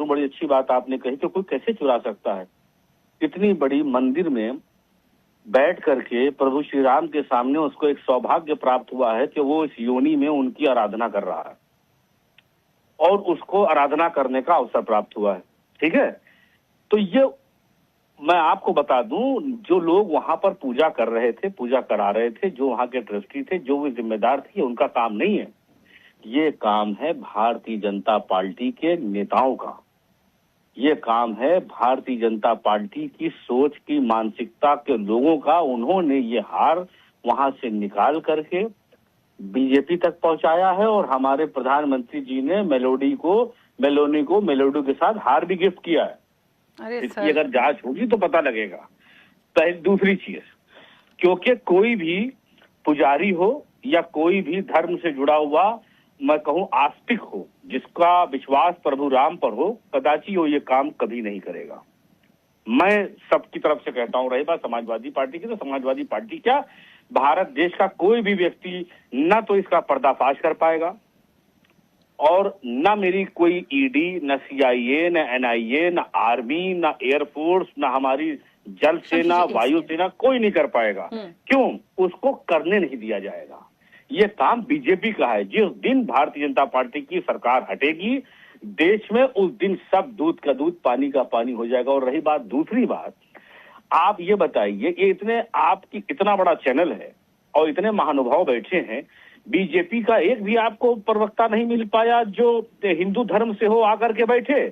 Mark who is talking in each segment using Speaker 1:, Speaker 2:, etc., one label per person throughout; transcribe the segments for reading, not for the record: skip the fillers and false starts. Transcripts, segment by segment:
Speaker 1: दूं, बड़ी अच्छी बात आपने कही कि कोई कैसे चुरा सकता है। इतनी बड़ी मंदिर में बैठ करके प्रभु श्री राम के सामने उसको एक सौभाग्य प्राप्त हुआ है कि वो इस योनि में उनकी आराधना कर रहा है और उसको आराधना करने का अवसर प्राप्त हुआ है। ठीक है, तो ये मैं आपको बता दूं, जो लोग वहां पर पूजा कर रहे थे, पूजा करा रहे थे, जो वहां के ट्रस्टी थे, जो भी जिम्मेदार थे, उनका काम नहीं है। ये काम है भारतीय जनता पार्टी के नेताओं का। ये काम है भारतीय जनता पार्टी की सोच की, मानसिकता के लोगों का। उन्होंने ये हार वहां से निकाल करके बीजेपी तक पहुंचाया है और हमारे प्रधानमंत्री जी ने मेलोडी के साथ हार भी गिफ्ट किया है। इसकी अगर जांच होगी तो पता लगेगा। पहले दूसरी चीज, क्योंकि कोई भी पुजारी हो या कोई भी धर्म से जुड़ा हुआ, मैं कहूं आस्तिक हो, जिसका विश्वास प्रभु राम पर हो, कदाचित वो ये काम कभी नहीं करेगा। मैं सबकी तरफ से कहता हूं। रही बात समाजवादी पार्टी की, तो समाजवादी पार्टी क्या, भारत देश का कोई भी व्यक्ति न तो इसका पर्दाफाश कर पाएगा और न मेरी कोई ईडी, न सीआईए, न एनआईए, न आर्मी, न एयरफोर्स, न हमारी जल सेना, वायु सेना, कोई नहीं कर पाएगा। क्यों? उसको करने नहीं दिया जाएगा। ये काम बीजेपी का है। जिस दिन भारतीय जनता पार्टी की सरकार हटेगी, देश में उस दिन सब दूध का दूध, पानी का पानी हो जाएगा। और रही बात दूसरी बात, आप ये बताइए, ये आपकी इतना बड़ा चैनल है और इतने महानुभाव बैठे हैं, बीजेपी का एक भी आपको प्रवक्ता नहीं मिल पाया जो हिंदू धर्म से हो, आकर के बैठे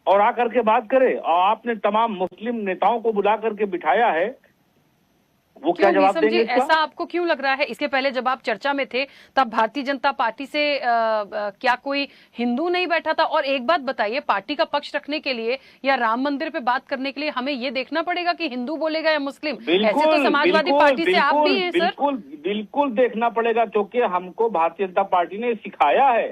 Speaker 1: और आकर के बात करे। और आपने तमाम मुस्लिम नेताओं को बुला करके बिठाया है, वो क्या जवाब देंगे इसका?
Speaker 2: ऐसा आपको क्यों लग रहा है? इसके पहले जब आप चर्चा में थे तब भारतीय जनता पार्टी से क्या कोई हिंदू नहीं बैठा था? और एक बात बताइए, पार्टी का पक्ष रखने के लिए या राम मंदिर पे बात करने के लिए हमें ये देखना पड़ेगा कि हिंदू बोलेगा या मुस्लिम? ऐसे तो समाजवादी पार्टी से आप भी हैं सर।
Speaker 1: बिल्कुल देखना पड़ेगा, क्योंकि हमको भारतीय जनता पार्टी ने सिखाया है।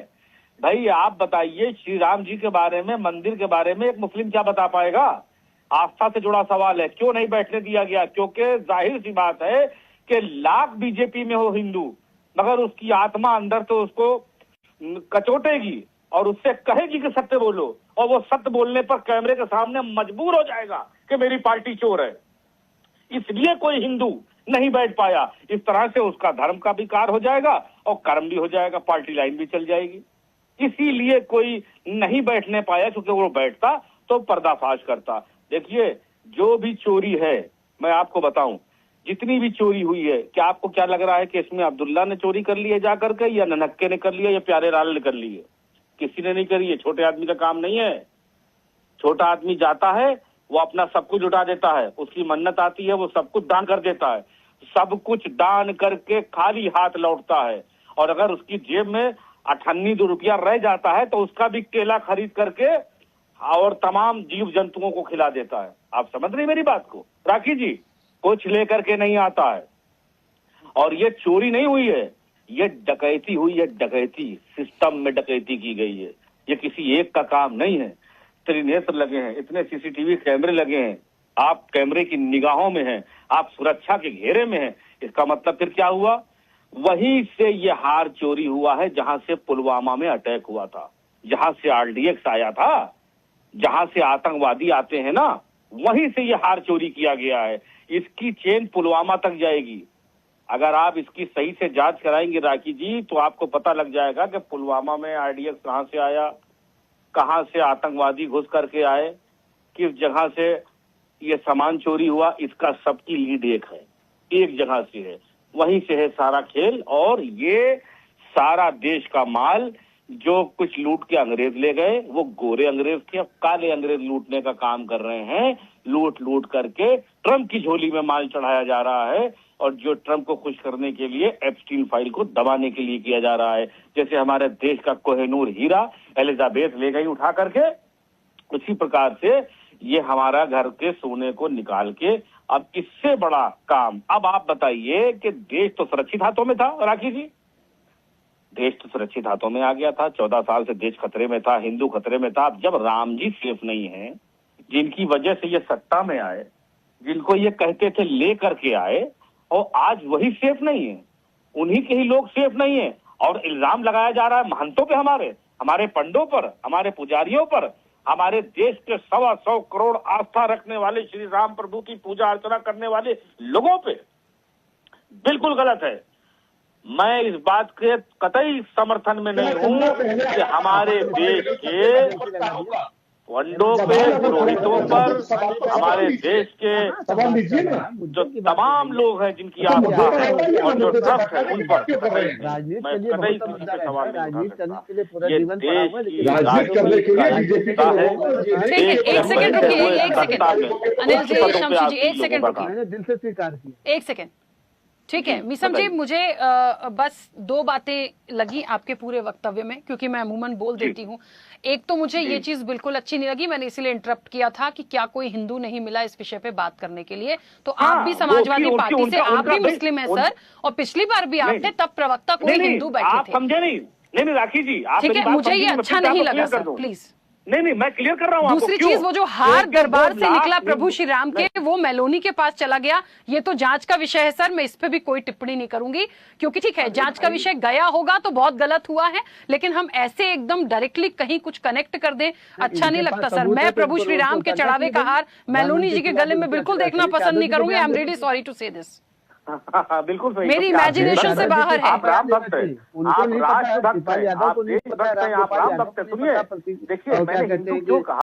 Speaker 1: भाई आप बताइए, श्री राम जी के बारे में, मंदिर के बारे में एक मुस्लिम क्या बता पाएगा? आस्था से जुड़ा सवाल है, क्यों नहीं बैठने दिया गया? क्योंकि जाहिर सी बात है कि लाख बीजेपी में हो हिंदू, मगर उसकी आत्मा अंदर तो उसको कचोटेगी और उससे कहेगी कि सत्य बोलो, और वो सत्य बोलने पर कैमरे के सामने मजबूर हो जाएगा कि मेरी पार्टी चोर है। इसलिए कोई हिंदू नहीं बैठ पाया। इस तरह से उसका धर्म का विकार हो जाएगा और कर्म भी हो जाएगा, पार्टी लाइन भी चल जाएगी। इसीलिए कोई नहीं बैठने पाया, क्योंकि वो बैठता तो पर्दाफाश करता। देखिए, जो भी चोरी है, मैं आपको बताऊं, जितनी भी चोरी हुई है, क्या आपको क्या लग रहा है कि इसमें अब्दुल्ला ने चोरी कर ली है जाकर के, या ननक्के ने कर लिया, या प्यारे लाल ने कर ली है? किसी ने नहीं करी है। छोटे आदमी का काम नहीं है। छोटा आदमी जाता है, वो अपना सब कुछ उठा देता है, उसकी मन्नत आती है, वो सब कुछ दान कर देता है, सब कुछ दान करके खाली हाथ लौटता है। और अगर उसकी जेब में 98 रुपया रह जाता है तो उसका भी केला खरीद करके और तमाम जीव जंतुओं को खिला देता है। आप समझ रही मेरी बात को? राखी जी, कुछ लेकर के नहीं आता है। और ये चोरी नहीं हुई है, ये डकैती हुई है। डकैती, सिस्टम में डकैती की गई है। ये किसी एक का काम नहीं है। त्रिनेत्र लगे हैं, इतने सीसीटीवी कैमरे लगे हैं, आप कैमरे की निगाहों में हैं, आप सुरक्षा के घेरे में हैं। इसका मतलब फिर क्या हुआ? वहीं से ये हार चोरी हुआ है जहां से पुलवामा में अटैक हुआ था, जहां से आरडीएक्स आया था, जहां से आतंकवादी आते हैं ना, वहीं से ये हार चोरी किया गया है। इसकी चेन पुलवामा तक जाएगी। अगर आप इसकी सही से जांच कराएंगे राखी जी, तो आपको पता लग जाएगा कि पुलवामा में आरडीएक्स कहां से आया, कहां से आतंकवादी घुस करके आए, किस जगह से ये सामान चोरी हुआ। इसका सबकी लीड एक है, एक जगह से है, वहीं से है सारा खेल। और ये सारा देश का माल जो कुछ लूट के अंग्रेज ले गए, वो गोरे अंग्रेज थे, अब काले अंग्रेज लूटने का काम कर रहे हैं। लूट लूट करके ट्रंप की झोली में माल चढ़ाया जा रहा है, और जो ट्रंप को खुश करने के लिए एप्स्टीन फाइल को दबाने के लिए किया जा रहा है। जैसे हमारे देश का कोहिनूर हीरा एलिजाबेथ ले गई उठा करके, उसी प्रकार से ये हमारा घर के सोने को निकाल के, अब इससे बड़ा काम। अब आप बताइए कि देश तो सुरक्षित हाथों में था राखी जी, देश तो सुरक्षित हाथों में आ गया था। 14 साल से देश खतरे में था, हिंदू खतरे में था। अब जब राम जी सेफ नहीं है, जिनकी वजह से ये सत्ता में आए, जिनको ये कहते थे ले करके आए, और आज वही सेफ नहीं है, उन्हीं के ही लोग सेफ नहीं है। और इल्जाम लगाया जा रहा है महंतों पे, हमारे पंडों पर, हमारे पुजारियों पर। हमारे देश के 125 करोड़ आस्था रखने वाले श्री राम प्रभु की पूजा अर्चना करने वाले लोगों पे बिल्कुल गलत है। मैं इस बात के कतई समर्थन में नहीं हूं कि हमारे देश के पंडों पे, पुरोहितों पर, हमारे देश के जो तमाम लोग हैं जिनकी आस्था है और जो ट्रस्ट है उन पर मैं कतई किसी पे सवाल नहीं उठा सकता। ये देश की राजनीति का हिस्सा है।
Speaker 2: एक सेकंड रुकिए, एक सेकंड अनिल जी, शमशी जी, एक सेकंड रुकिए,
Speaker 3: दिल से स्वीकार किया।
Speaker 2: एक सेकंड, ठीक है मीसम जी, मुझे बस दो बातें लगी आपके पूरे वक्तव्य में, क्योंकि मैं अमूमन बोल देती हूँ। एक तो मुझे ये चीज बिल्कुल अच्छी नहीं लगी, मैंने इसीलिए इंटरप्ट किया था कि क्या कोई हिंदू नहीं मिला इस विषय पे बात करने के लिए। तो आप भी समाजवादी पार्टी से, आप भी मुस्लिम हैं सर, और पिछली बार भी आप थे, तब प्रवक्ता कोई हिंदू बैठे थे।
Speaker 1: समझे नहीं राखी जी,
Speaker 2: ठीक है, मुझे ये अच्छा नहीं लगा सर, प्लीज।
Speaker 1: नहीं मैं क्लियर कर रहा हूँ।
Speaker 2: दूसरी चीज, वो जो हार दरबार से निकला प्रभु श्री राम के, वो मेलोनी के पास चला गया, ये तो जांच का विषय है सर, मैं इस पे भी कोई टिप्पणी नहीं करूंगी, क्योंकि ठीक है जांच का विषय गया होगा तो बहुत गलत हुआ है, लेकिन हम ऐसे एकदम डायरेक्टली कहीं कुछ कनेक्ट कर दें, अच्छा नहीं लगता सर। मैं प्रभु श्री राम के चढ़ावे का हार मेलोनी जी के गले में बिल्कुल देखना पसंद नहीं करूंगी। I am really sorry to say this.
Speaker 1: बिल्कुल सही,
Speaker 2: मेरी इमेजिनेशन से बाहर है।
Speaker 1: आप राम भक्त हैं, आप राष्ट्र भक्त हैं, आप देश भक्त हैं, आप राम भक्त हैं। सुनिए, देखिए मैंने हिंदू क्यों कहा।